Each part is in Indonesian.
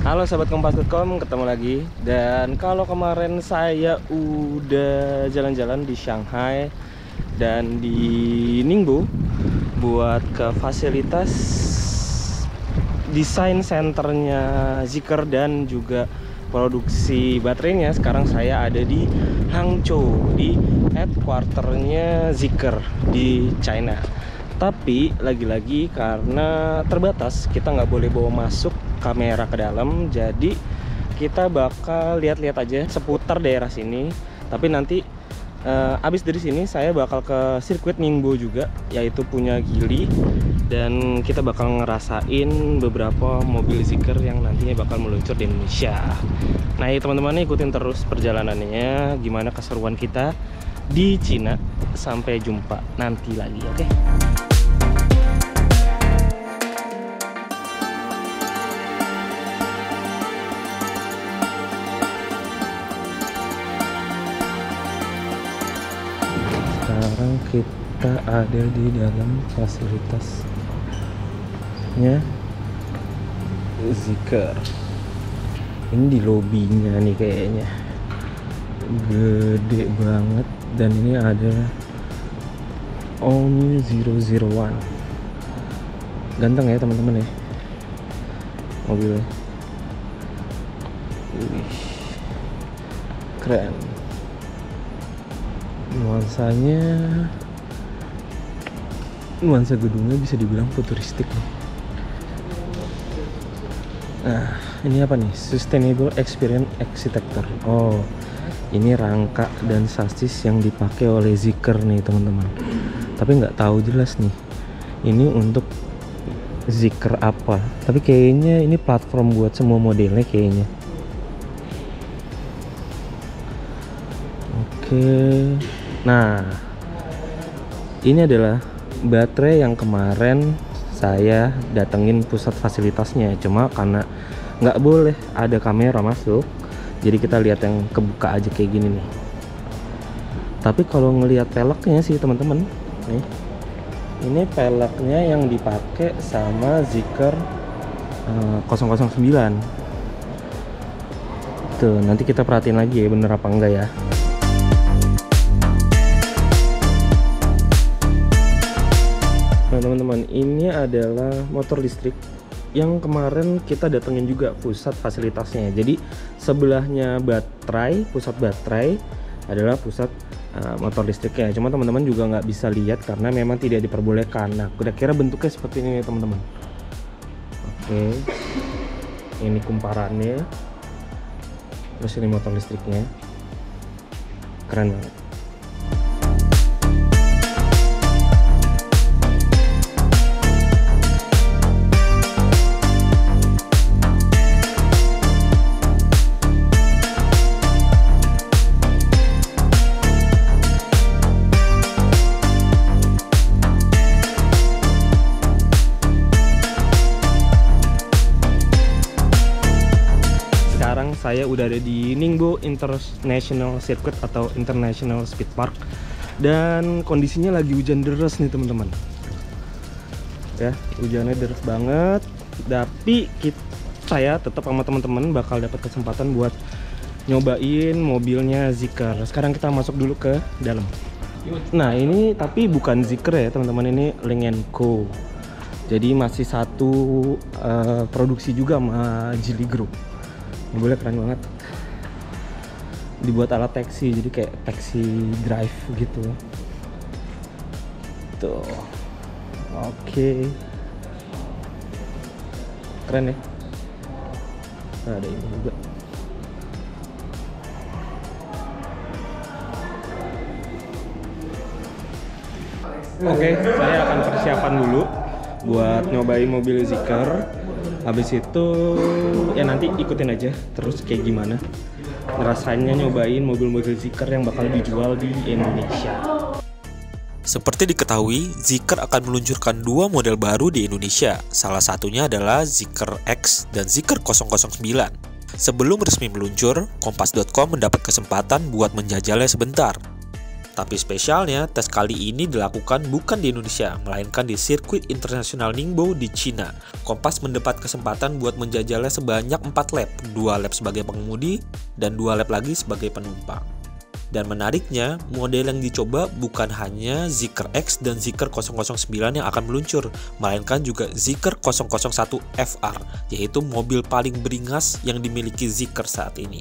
Halo sahabat Kompas.com, ketemu lagi. Dan kalau kemarin saya udah jalan-jalan di Shanghai dan di Ningbo buat ke fasilitas desain centernya Zeekr dan juga produksi baterainya. Sekarang saya ada di Hangzhou, di headquarternya Zeekr di China. Tapi lagi-lagi karena terbatas, kita nggak boleh bawa masuk kamera ke dalam, jadi kita bakal lihat-lihat aja seputar daerah sini. Tapi nanti abis dari sini saya bakal ke sirkuit Ningbo juga, yaitu punya Geely, dan kita bakal ngerasain beberapa mobil Zeekr yang nantinya bakal meluncur di Indonesia. Nah ya teman-teman, ikutin terus perjalanannya, gimana keseruan kita di Cina. Sampai jumpa nanti lagi, oke? Sekarang kita ada di dalam fasilitasnya Zeekr. Ini di lobinya nih kayaknya, gede banget. Dan ini ada All New 001. Ganteng ya teman-teman ya mobilnya. Wih, keren. Nuansa gedungnya bisa dibilang futuristik nih. Nah, ini apa nih? Sustainable Experience Architecture. Oh, ini rangka dan sasis yang dipakai oleh Zeekr nih teman-teman. Tapi nggak tahu jelas nih, ini untuk Zeekr apa. Tapi kayaknya ini platform buat semua modelnya kayaknya. Oke. Nah, ini adalah baterai yang kemarin saya datengin pusat fasilitasnya. Cuma karena nggak boleh ada kamera masuk, jadi kita lihat yang kebuka aja kayak gini nih. Tapi kalau ngelihat peleknya sih teman-teman, nih, ini peleknya yang dipakai sama Zeekr 009. Tuh, nanti kita perhatiin lagi ya bener apa enggak ya. Nah teman-teman, ini adalah motor listrik yang kemarin kita datengin juga pusat fasilitasnya. Jadi sebelahnya baterai, pusat baterai adalah pusat motor listriknya. Cuma teman-teman juga nggak bisa lihat karena memang tidak diperbolehkan. Nah kira-kira bentuknya seperti ini teman-teman. Oke, ini kumparannya, terus ini motor listriknya, keren banget. Saya udah ada di Ningbo International Circuit atau International Speed Park, dan kondisinya lagi hujan deras nih teman-teman. Ya, hujannya deras banget. Tapi saya tetap sama teman-teman bakal dapat kesempatan buat nyobain mobilnya Zeekr. Sekarang kita masuk dulu ke dalam. Nah, ini tapi bukan Zeekr ya teman-teman, ini Lynk & Co. Jadi masih satu produksi juga sama Geely Group. Mobilnya keren banget, dibuat ala taksi, jadi kayak taksi drive gitu tuh. Oke, keren ya. Nah, ada ini juga. Oke, saya akan persiapan dulu buat nyobain mobil Zeekr. Habis itu ya nanti ikutin aja terus kayak gimana ngerasainnya nyobain mobil-mobil Zeekr yang bakal dijual di Indonesia. Seperti diketahui, Zeekr akan meluncurkan dua model baru di Indonesia. Salah satunya adalah Zeekr X dan Zeekr 009. Sebelum resmi meluncur, Kompas.com mendapat kesempatan buat menjajalnya sebentar. Tapi spesialnya, tes kali ini dilakukan bukan di Indonesia, melainkan di sirkuit internasional Ningbo di Cina. Kompas mendapat kesempatan buat menjajalnya sebanyak 4 lap, 2 lap sebagai pengemudi dan 2 lap lagi sebagai penumpang. Dan menariknya, model yang dicoba bukan hanya Zeekr X dan Zeekr 009 yang akan meluncur, melainkan juga Zeekr 001 FR, yaitu mobil paling beringas yang dimiliki Zeekr saat ini.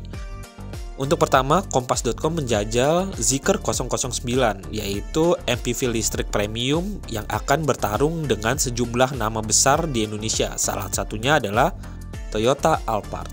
Untuk pertama, Kompas.com menjajal Zeekr 009, yaitu MPV listrik premium yang akan bertarung dengan sejumlah nama besar di Indonesia. Salah satunya adalah Toyota Alphard.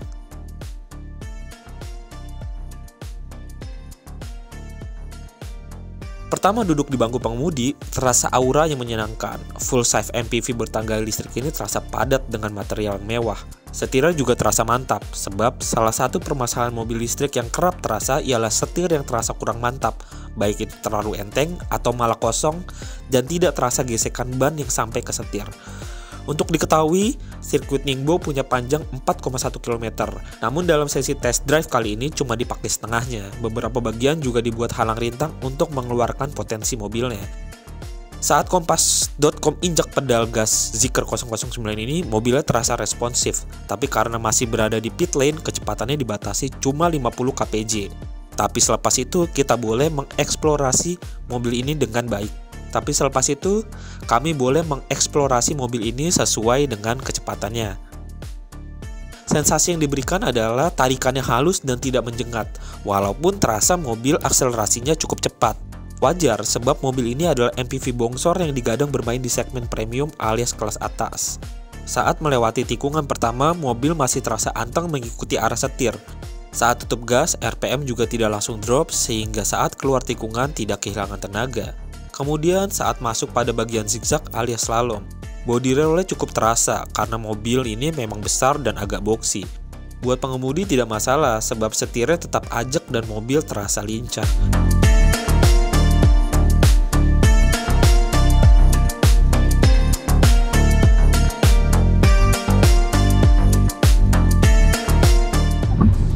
Pertama duduk di bangku pengemudi, terasa aura yang menyenangkan. Full size MPV bertangga listrik ini terasa padat dengan material yang mewah. Setirnya juga terasa mantap, sebab salah satu permasalahan mobil listrik yang kerap terasa ialah setir yang terasa kurang mantap, baik itu terlalu enteng atau malah kosong, dan tidak terasa gesekan ban yang sampai ke setir. Untuk diketahui, sirkuit Ningbo punya panjang 4,1 km. Namun dalam sesi test drive kali ini cuma dipakai setengahnya. Beberapa bagian juga dibuat halang rintang untuk mengeluarkan potensi mobilnya. Saat Kompas.com injak pedal gas Zeekr 009 ini, mobilnya terasa responsif. Tapi karena masih berada di pit lane, kecepatannya dibatasi cuma 50 kpj. Tapi selepas itu, kita boleh mengeksplorasi mobil ini dengan baik. Tapi selepas itu, kami boleh mengeksplorasi mobil ini sesuai dengan kecepatannya. Sensasi yang diberikan adalah tarikannya halus dan tidak menjengat, walaupun terasa mobil akselerasinya cukup cepat. Wajar, sebab mobil ini adalah MPV bongsor yang digadang bermain di segmen premium alias kelas atas. Saat melewati tikungan pertama, mobil masih terasa anteng mengikuti arah setir. Saat tutup gas, RPM juga tidak langsung drop, sehingga saat keluar tikungan tidak kehilangan tenaga. Kemudian saat masuk pada bagian zigzag alias slalom, body rollnya cukup terasa karena mobil ini memang besar dan agak boxy. Buat pengemudi tidak masalah sebab setirnya tetap ajak dan mobil terasa lincah.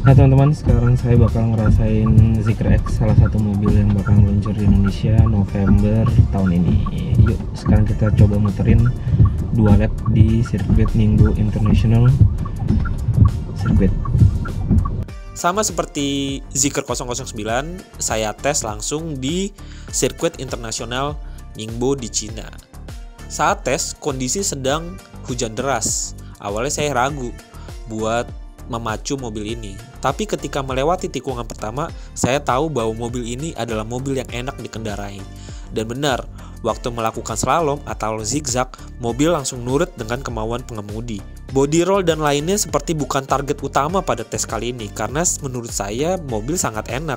Nah teman-teman, sekarang saya bakal ngerasain Zeekr X, salah satu mobil yang bakal meluncur di Indonesia November tahun ini. Yuk, sekarang kita coba muterin 2 lap di sirkuit Ningbo International Circuit. Sama seperti Zeekr 009, saya tes langsung di sirkuit internasional Ningbo di Cina. Saat tes, kondisi sedang hujan deras. Awalnya saya ragu buat memacu mobil ini. Tapi ketika melewati tikungan pertama, saya tahu bahwa mobil ini adalah mobil yang enak dikendarai. Dan benar, waktu melakukan slalom atau zigzag, mobil langsung nurut dengan kemauan pengemudi. Body roll dan lainnya seperti bukan target utama pada tes kali ini, karena menurut saya mobil sangat enak.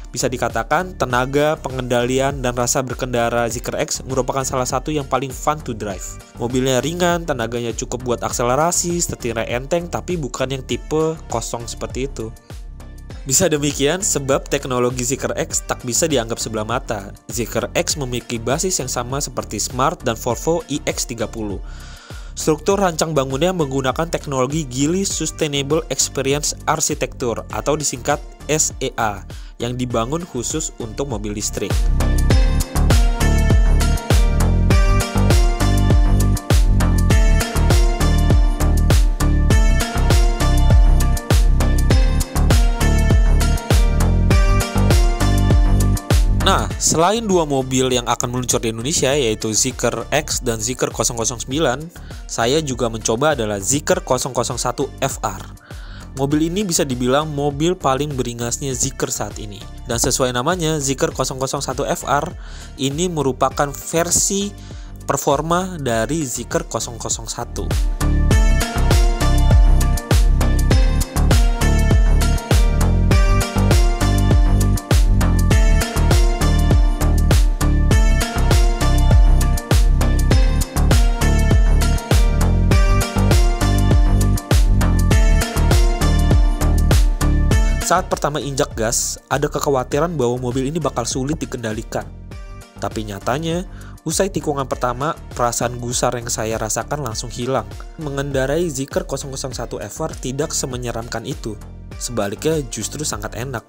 Bisa dikatakan tenaga, pengendalian, dan rasa berkendara Zeekr X merupakan salah satu yang paling fun to drive. Mobilnya ringan, tenaganya cukup buat akselerasi, setirnya enteng, tapi bukan yang tipe kosong seperti itu. Bisa demikian sebab teknologi Zeekr X tak bisa dianggap sebelah mata. Zeekr X memiliki basis yang sama seperti Smart dan Volvo EX30. Struktur rancang bangunnya menggunakan teknologi Geely Sustainable Experience Architecture atau disingkat SEA yang dibangun khusus untuk mobil listrik. Nah, selain dua mobil yang akan meluncur di Indonesia yaitu Zeekr X dan Zeekr 009, saya juga mencoba adalah Zeekr 001 FR. Mobil ini bisa dibilang mobil paling beringasnya Zeekr saat ini. Dan sesuai namanya, Zeekr 001 FR ini merupakan versi performa dari Zeekr 001. Saat pertama injak gas, ada kekhawatiran bahwa mobil ini bakal sulit dikendalikan. Tapi nyatanya, usai tikungan pertama, perasaan gusar yang saya rasakan langsung hilang. Mengendarai Zeekr 001 FR tidak semenyeramkan itu. Sebaliknya justru sangat enak.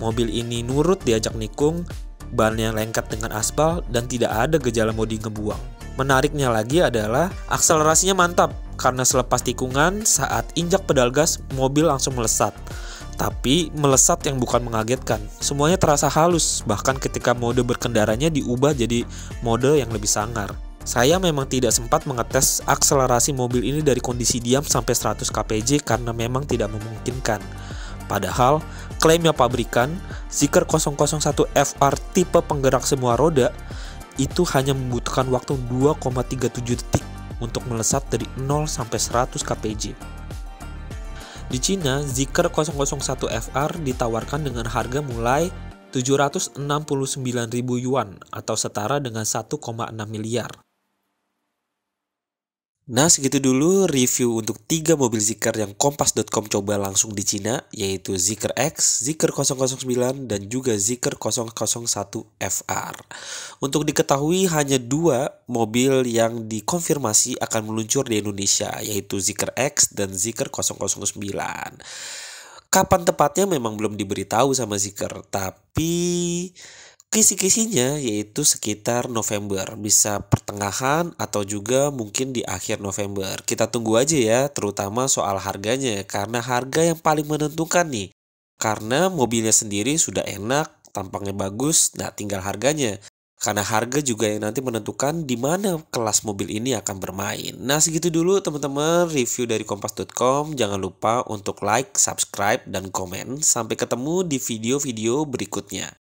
Mobil ini nurut diajak nikung, ban yang lengket dengan aspal, dan tidak ada gejala modi ngebuang. Menariknya lagi adalah akselerasinya mantap, karena selepas tikungan saat injak pedal gas, mobil langsung melesat. Tapi melesat yang bukan mengagetkan, semuanya terasa halus, bahkan ketika mode berkendaranya diubah jadi mode yang lebih sangar. Saya memang tidak sempat mengetes akselerasi mobil ini dari kondisi diam sampai 100 kpj karena memang tidak memungkinkan. Padahal, klaimnya pabrikan, Zeekr 001 FR tipe penggerak semua roda, itu hanya membutuhkan waktu 2,37 detik untuk melesat dari 0 sampai 100 kpj. Di Cina, Zeekr 001 FR ditawarkan dengan harga mulai 769.000 yuan atau setara dengan 1,6 miliar. Nah, segitu dulu review untuk 3 mobil Zeekr yang Kompas.com coba langsung di Cina, yaitu Zeekr X, Zeekr 009, dan juga Zeekr 001 FR. Untuk diketahui hanya 2 mobil yang dikonfirmasi akan meluncur di Indonesia, yaitu Zeekr X dan Zeekr 009. Kapan tepatnya memang belum diberitahu sama Zeekr, tapi kisi-kisinya yaitu sekitar November, bisa pertengahan atau juga mungkin di akhir November. Kita tunggu aja ya, terutama soal harganya, karena harga yang paling menentukan nih. Karena mobilnya sendiri sudah enak, tampangnya bagus, nah tinggal harganya. Karena harga juga yang nanti menentukan di mana kelas mobil ini akan bermain. Nah, segitu dulu teman-teman review dari Kompas.com. Jangan lupa untuk like, subscribe, dan komen. Sampai ketemu di video-video berikutnya.